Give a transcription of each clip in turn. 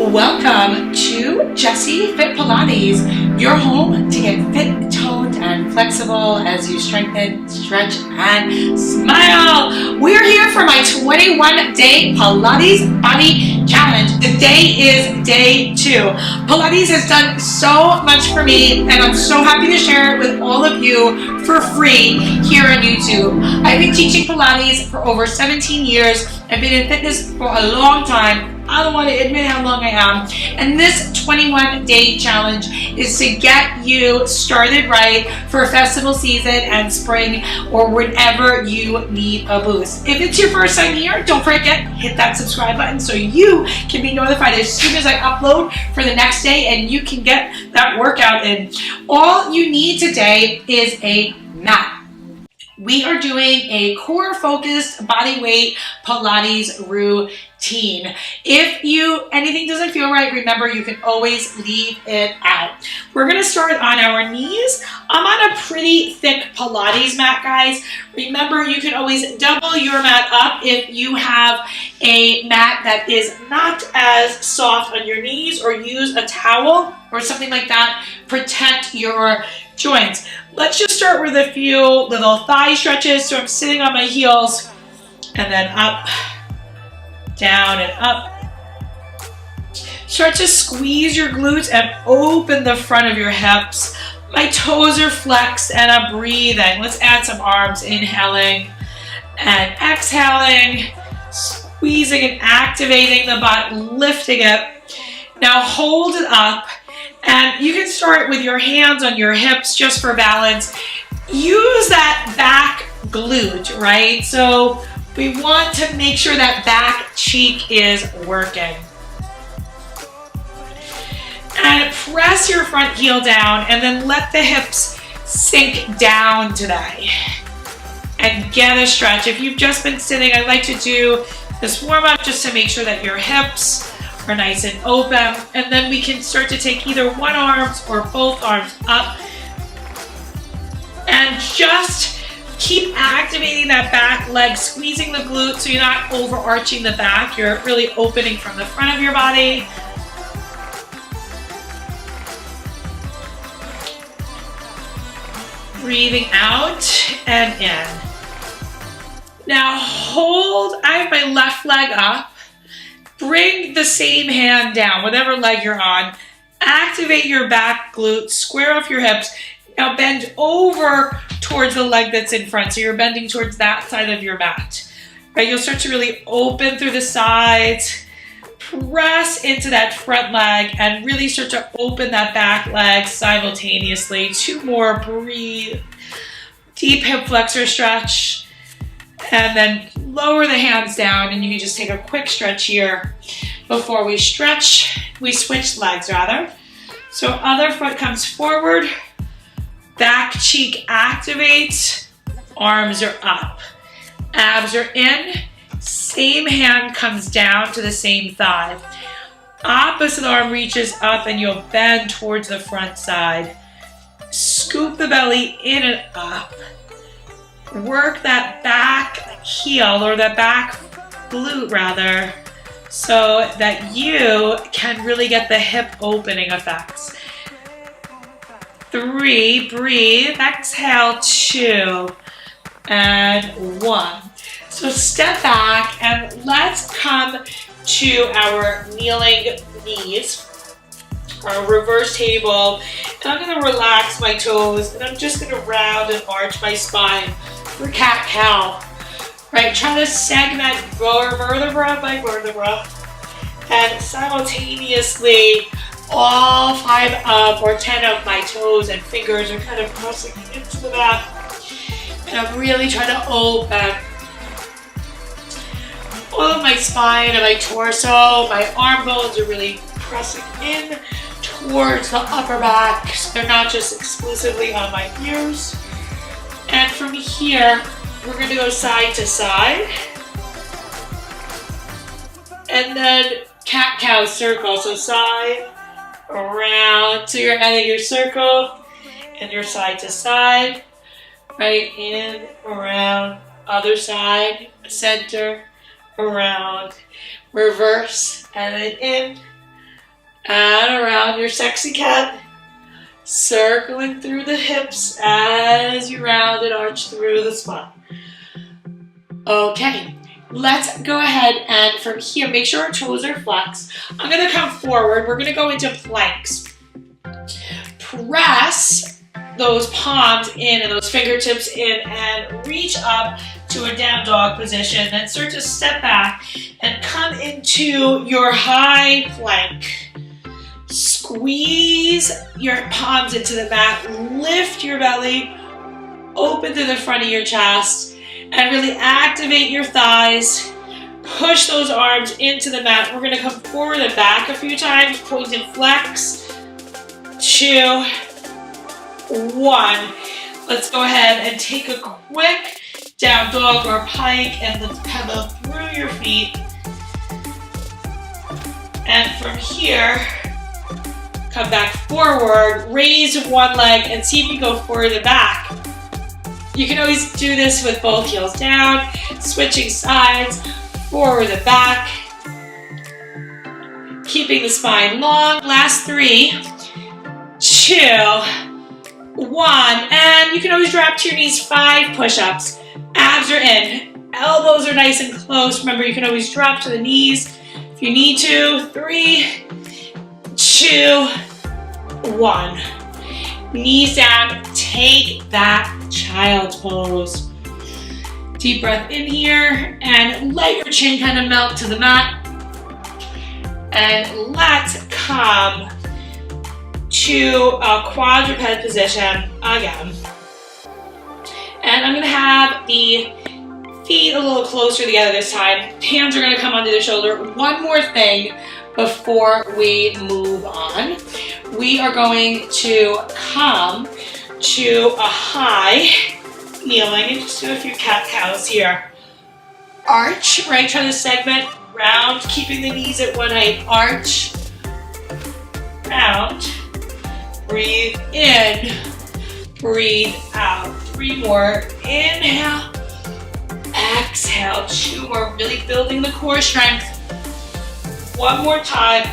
Welcome to Jessi FIT Pilates, your home to get fit, toned, and flexible as you strengthen, stretch, and smile. We're here for my 21-day Pilates body challenge. The day is day 2. Pilates has done so much for me, and I'm so happy to share it with all of you for free here on YouTube. I've been teaching Pilates for over 17 years. I've been in fitness for a long time. I don't want to admit how long I am. And this 21-day challenge is to get you started right for festival season and spring, or whenever you need a boost. If it's your first time here, don't forget, hit that subscribe button so you can be notified as soon as I upload for the next day and you can get that workout in. All you need today is a mat. We are doing a core-focused body weight Pilates routine. If anything doesn't feel right, remember you can always leave it out. We're gonna start on our knees. I'm on a pretty thick Pilates mat, guys. Remember, you can always double your mat up if you have a mat that is not as soft on your knees, or use a towel or something like that. Protect your joints. Let's just start with a few little thigh stretches. So I'm sitting on my heels and then up, down and up. Start to squeeze your glutes and open the front of your hips. My toes are flexed and I'm breathing. Let's add some arms, inhaling and exhaling, squeezing and activating the butt, lifting it. Now hold it up. And you can start with your hands on your hips just for balance. Use that back glute, right? So we want to make sure that back cheek is working. And press your front heel down and then let the hips sink down today. And get a stretch. If you've just been sitting, I like to do this warm up just to make sure that your hips are nice and open, and then we can start to take either one arm or both arms up and just keep activating that back leg, squeezing the glute so you're not overarching the back, you're really opening from the front of your body. Breathing out and in. Now hold, I have my left leg up. Bring the same hand down, whatever leg you're on. Activate your back glute, square off your hips. Now bend over towards the leg that's in front. So you're bending towards that side of your mat. Right? You'll start to really open through the sides. Press into that front leg and really start to open that back leg simultaneously. 2 more, breathe. Deep hip flexor stretch. And then lower the hands down, and you can just take a quick stretch here before we switch legs rather. So other foot comes forward, back cheek activates, arms are up, abs are in, same hand comes down to the same thigh. Opposite arm reaches up and you'll bend towards the front side. Scoop the belly in and up. Work that back heel, or that back glute rather, so that you can really get the hip opening effects. 3, breathe, exhale, 2, and 1. So step back and let's come to our kneeling knees, our reverse table, and I'm going to relax my toes, and I'm just going to round and arch my spine for cat-cow. Right, try to segment vertebra by vertebra, and simultaneously all 5 or 10 of my toes and fingers are kind of pressing into the mat, and I'm really trying to open all of my spine and my torso. My arm bones are really pressing in towards the upper back, so they're not just exclusively on my ears. And from here, we're going to go side to side. And then cat-cow circle. So side, around. So you're ending your circle and your side to side. Right, in, around, other side, center, around, reverse, and then in, and around your sexy cat, circling through the hips as you round and arch through the spine. Okay, let's go ahead and from here, make sure our toes are flexed. I'm gonna come forward. We're gonna go into planks. Press those palms in and those fingertips in and reach up to a down dog position. Then start to step back and come into your high plank. Squeeze your palms into the mat, lift your belly, open to the front of your chest, and really activate your thighs. Push those arms into the mat. We're gonna come forward and back a few times, point and flex. 2, 1. Let's go ahead and take a quick down dog or pike and let's pedal through your feet. And from here, come back forward, raise one leg and see if you go forward and back. You can always do this with both heels down, switching sides, forward and back. Keeping the spine long. Last 3, 2, 1. And you can always drop to your knees, 5 push-ups. Abs are in, elbows are nice and close. Remember, you can always drop to the knees if you need to. 3, 2, 1. Knees down, take that child's pose. Deep breath in here and let your chin kind of melt to the mat. And let's come to a quadruped position again. And I'm gonna have the feet a little closer together this time. Hands are gonna come under the shoulder. One more thing before we move on. We are going to come to a high kneeling and just do a few cat-cows here. Arch, right, try to segment, round, keeping the knees at one height. Arch, round, breathe in, breathe out. 3 more, inhale, exhale, 2 more, really building the core strength. 1 more time,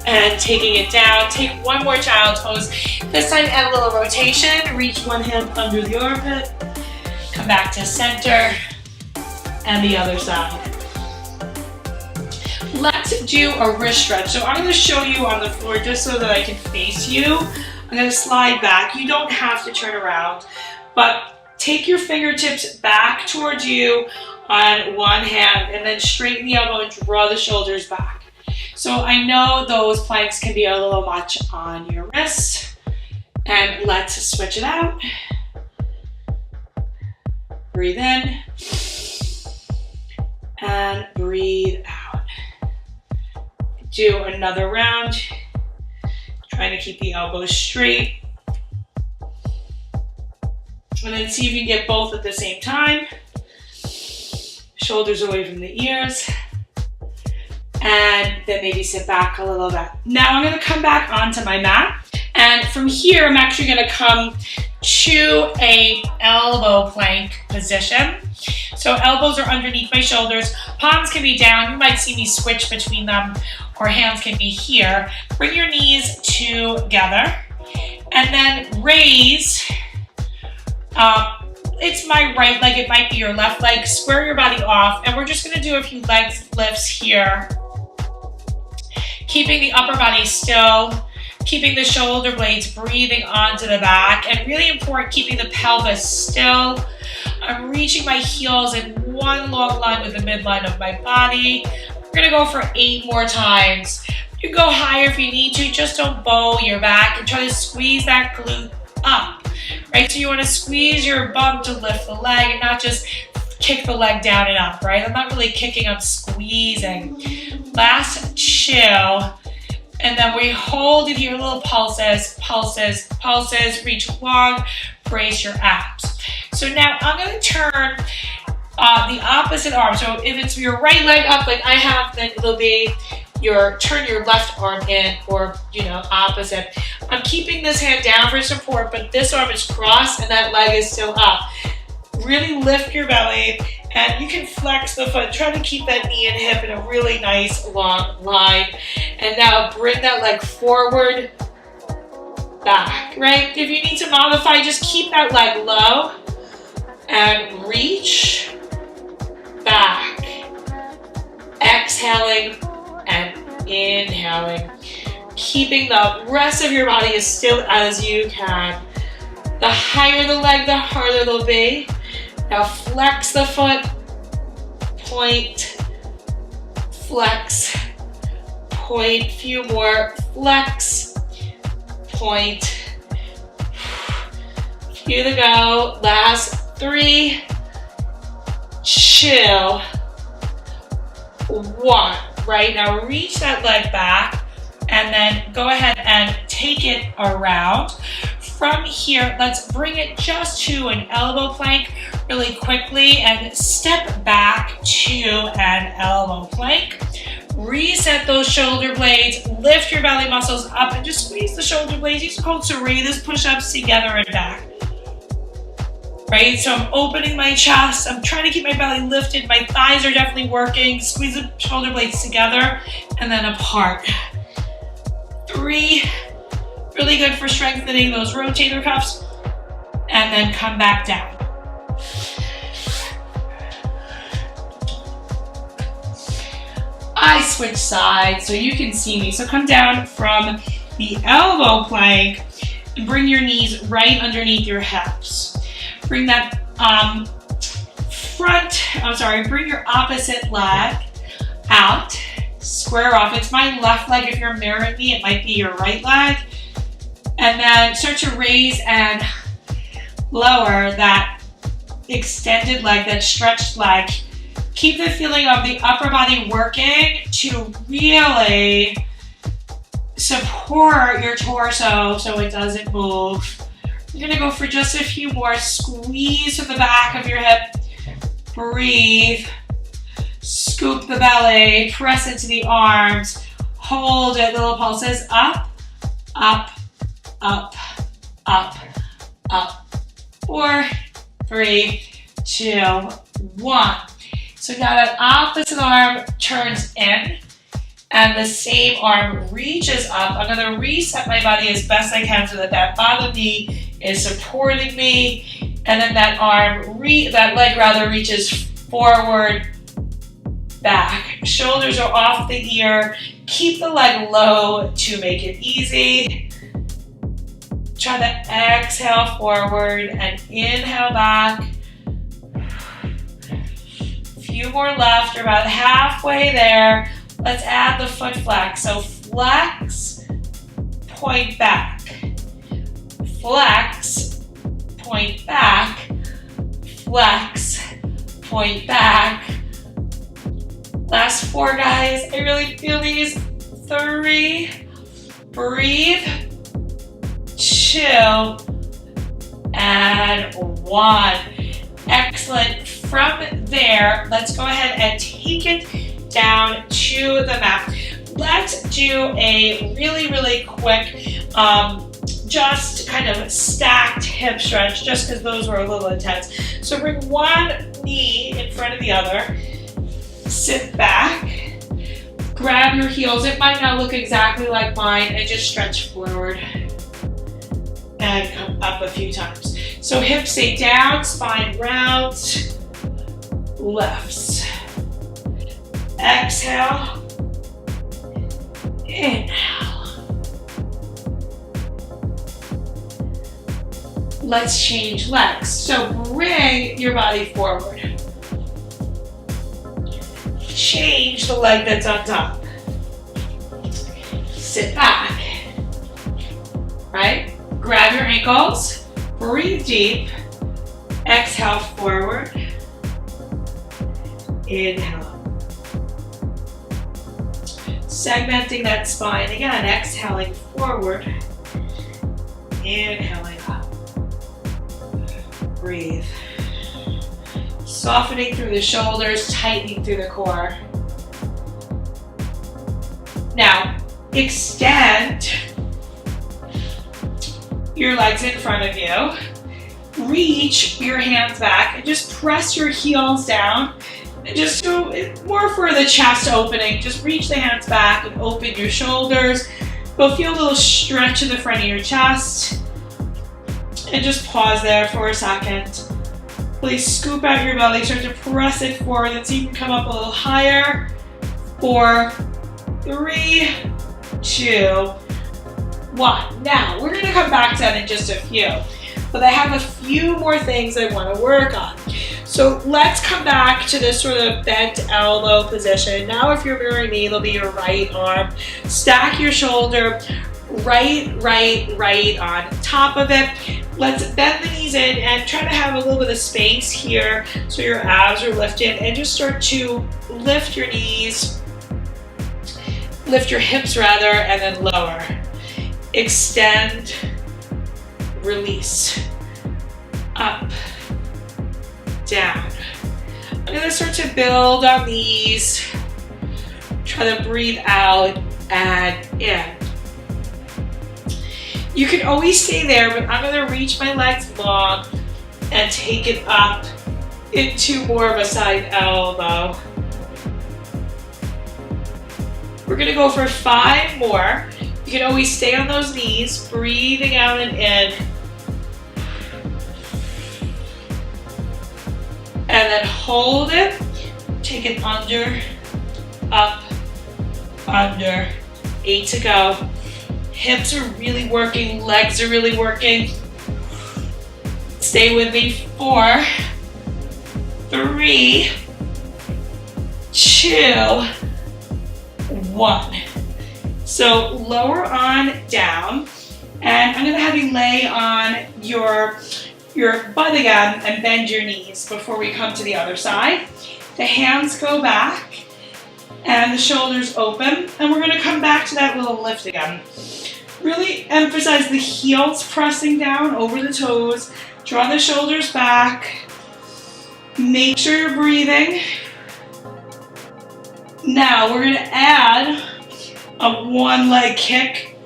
and taking it down. Take 1 more child's pose. This time add a little rotation, reach one hand under the armpit, come back to center, and the other side. Let's do a wrist stretch. So I'm gonna show you on the floor just so that I can face you. I'm gonna slide back. You don't have to turn around, but take your fingertips back towards you on one hand and then straighten the elbow and draw the shoulders back. So I know those planks can be a little much on your wrists, and let's switch it out. Breathe in and breathe out. Do another round, trying to keep the elbows straight. And then see if you can get both at the same time. Shoulders away from the ears. And then maybe sit back a little bit. Now I'm gonna come back onto my mat. And from here, I'm actually gonna come to a elbow plank position. So elbows are underneath my shoulders. Palms can be down. You might see me switch between them, or hands can be here. Bring your knees together. And then raise. It's my right leg, it might be your left leg. Square your body off, and we're just gonna do a few leg lifts here. Keeping the upper body still, keeping the shoulder blades breathing onto the back, and really important, keeping the pelvis still. I'm reaching my heels in one long line with the midline of my body. We're gonna go for 8 more times. You can go higher if you need to, just don't bow your back and try to squeeze that glute up. Right, so you want to squeeze your bum to lift the leg and not just kick the leg down and up, right? I'm not really kicking, I'm squeezing. Last 2, and then we hold it here, little pulses, pulses, pulses, reach long, brace your abs. So now I'm going to turn the opposite arm. So if it's your right leg up like I have, then it'll be turn your left arm in, or opposite. I'm keeping this hand down for support, but this arm is crossed and that leg is still up. Really lift your belly And you can flex the foot, try to keep that knee and hip in a really nice long line. And now bring that leg forward, back, right? If you need to modify, just keep that leg low and reach back. Exhaling and inhaling. Keeping the rest of your body as still as you can. The higher the leg, the harder it'll be. Now flex the foot, point, flex, point, few more, flex, point, few to go, last 3, chill, 1, right? Now reach that leg back and then go ahead and take it around. From here, let's bring it just to an elbow plank really quickly and step back to an elbow plank. Reset those shoulder blades, lift your belly muscles up and just squeeze the shoulder blades. These are called SERRATUS push-ups together and back. Right, so I'm opening my chest, I'm trying to keep my belly lifted, my thighs are definitely working. Squeeze the shoulder blades together and then apart. 3, really good for strengthening those rotator cuffs, and then come back down. I switch sides so you can see me. So come down from the elbow plank and bring your knees right underneath your hips. Bring that bring your opposite leg out, square off. It's my left leg. If you're mirroring me, it might be your right leg. And then start to raise and lower that extended leg, that stretched leg. Keep the feeling of the upper body working to really support your torso so it doesn't move. You're gonna go for just a few more. Squeeze to the back of your hip. Breathe. Scoop the belly. Press into the arms. Hold it. Little pulses. Up, up, up, up, up. 4, 3, 2, 1. So now that opposite arm turns in and the same arm reaches up. I'm gonna reset my body as best I can so that that bottom knee is supporting me, and then that leg reaches forward, back. Shoulders are off the ear. Keep the leg low to make it easy. Try to exhale forward and inhale back. Few more left, you're about halfway there. Let's add the foot flex. So flex, point back. Flex, point back. Flex, point back. Last 4, guys. I really feel these. 3, breathe, chill, and 1. Excellent. From there, let's go ahead and take it down to the mat. Let's do a really, really quick, just kind of stacked hip stretch, just because those were a little intense. So bring one knee in front of the other, sit back, grab your heels. It might not look exactly like mine, and just stretch forward and come up a few times. So hips stay down, spine rounds, lefts. Exhale, inhale. Let's change legs. So bring your body forward. Change the leg that's on top. Sit back, right? Grab your ankles, breathe deep, exhale forward, inhale. Segmenting that spine again, exhaling forward, inhaling up. Breathe. Softening through the shoulders, tightening through the core. Now, extend your legs in front of you. reach your hands back and just press your heels down. And just go more for the chest opening. Just reach the hands back and open your shoulders. Go feel a little stretch in the front of your chest. And just pause there for a second. Please scoop out your belly, start to press it forward and so you can come up a little higher. 4, 3, 2, 1. Now, we're gonna come back to that in just a few, but I have a few more things I wanna work on. So let's come back to this sort of bent elbow position. Now, if you're mirroring me, it'll be your right arm. Stack your shoulder right on top of it. Let's bend the knees in and try to have a little bit of space here so your abs are lifted, and just start to lift your knees, lift your hips rather, and then lower. Extend, release, up, down. I'm gonna start to build on these. Try to breathe out and in. You can always stay there, but I'm gonna reach my legs long and take it up into more of a side elbow. We're gonna go for 5 more. You can always stay on those knees, breathing out and in. And then hold it, take it under, up, under. 8 to go. Hips are really working, legs are really working. Stay with me. 4, 3, 2, 1. So lower on down, and I'm gonna have you lay on your butt again and bend your knees before we come to the other side. The hands go back and the shoulders open, and we're gonna come back to that little lift again. Really emphasize the heels pressing down over the toes. Draw the shoulders back. Make sure you're breathing. Now we're gonna add a 1-leg kick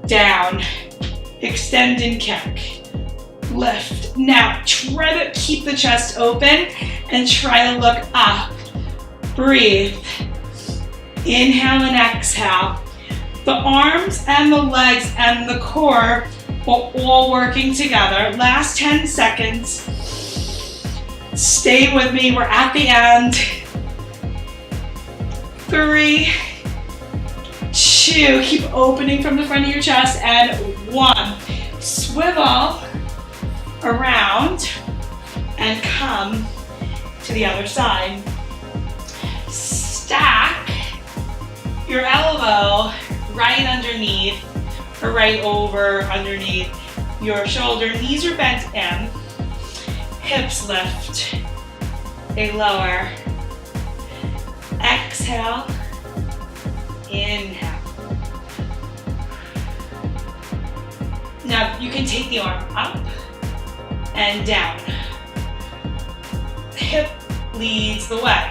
down. Extend and kick. Lift. Now try to keep the chest open and try to look up. Breathe. Inhale and exhale. The arms and the legs and the core are all working together. Last 10 seconds. Stay with me. We're at the end. 3, 2. Keep opening from the front of your chest. And 1. Swivel around and come to the other side. Stack your elbow right underneath, or right over underneath your shoulder. Knees are bent in. Hips lift. They lower. Exhale. Inhale. Now you can take the arm up and down. Hip leads the way.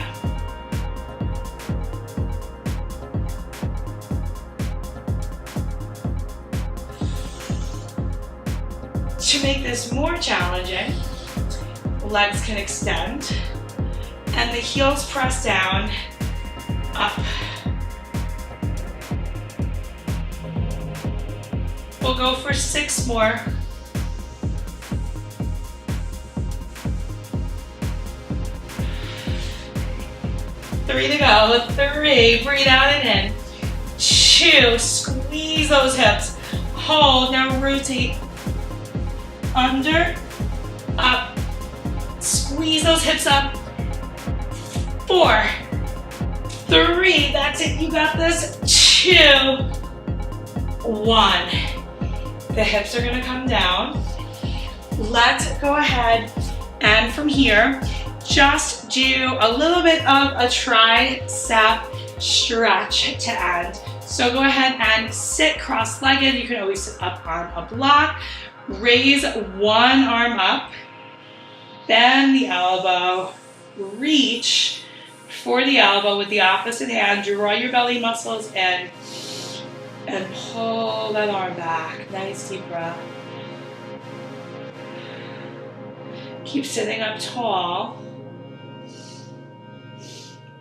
To make this more challenging, legs can extend and the heels press down, up. We'll go for 6 more. Three to go. 3, breathe out and in. 2, squeeze those hips. Hold, now rotate. Under, up, squeeze those hips up. 4, 3, that's it, you got this. 2, 1. The hips are gonna come down. Let's go ahead and from here, just do a little bit of a tricep stretch to end. So go ahead and sit cross-legged. You can always sit up on a block. Raise one arm up, bend the elbow, reach for the elbow with the opposite hand, draw your belly muscles in, and pull that arm back. Nice deep breath. Keep sitting up tall.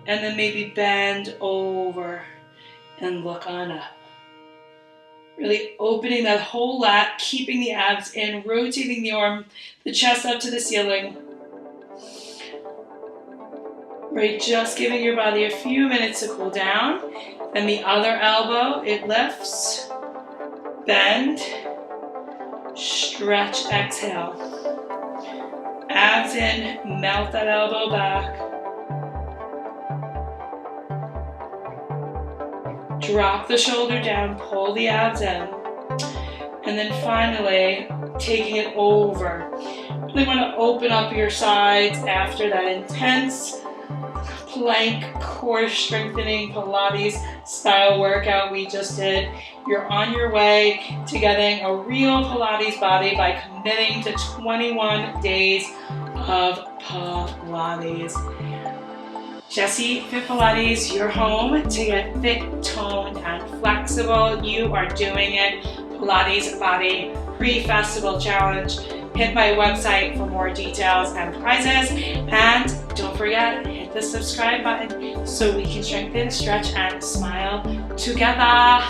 And then maybe bend over and look on up. Really opening that whole lat, keeping the abs in, rotating the arm, the chest up to the ceiling. Right, just giving your body a few minutes to cool down. And the other elbow, it lifts, bend, stretch, exhale. Abs in, melt that elbow back. Drop the shoulder down, pull the abs in. And then finally, taking it over. Really want to open up your sides after that intense plank core strengthening Pilates style workout we just did. You're on your way to getting a real Pilates body by committing to 21 days of Pilates. Jessi FIT Pilates, your home to get fit, toned, and flexible. You are doing it. Pilates Body Pre-Festival Challenge. Hit my website for more details and prizes. And don't forget, hit the subscribe button so we can strengthen, stretch, and smile together.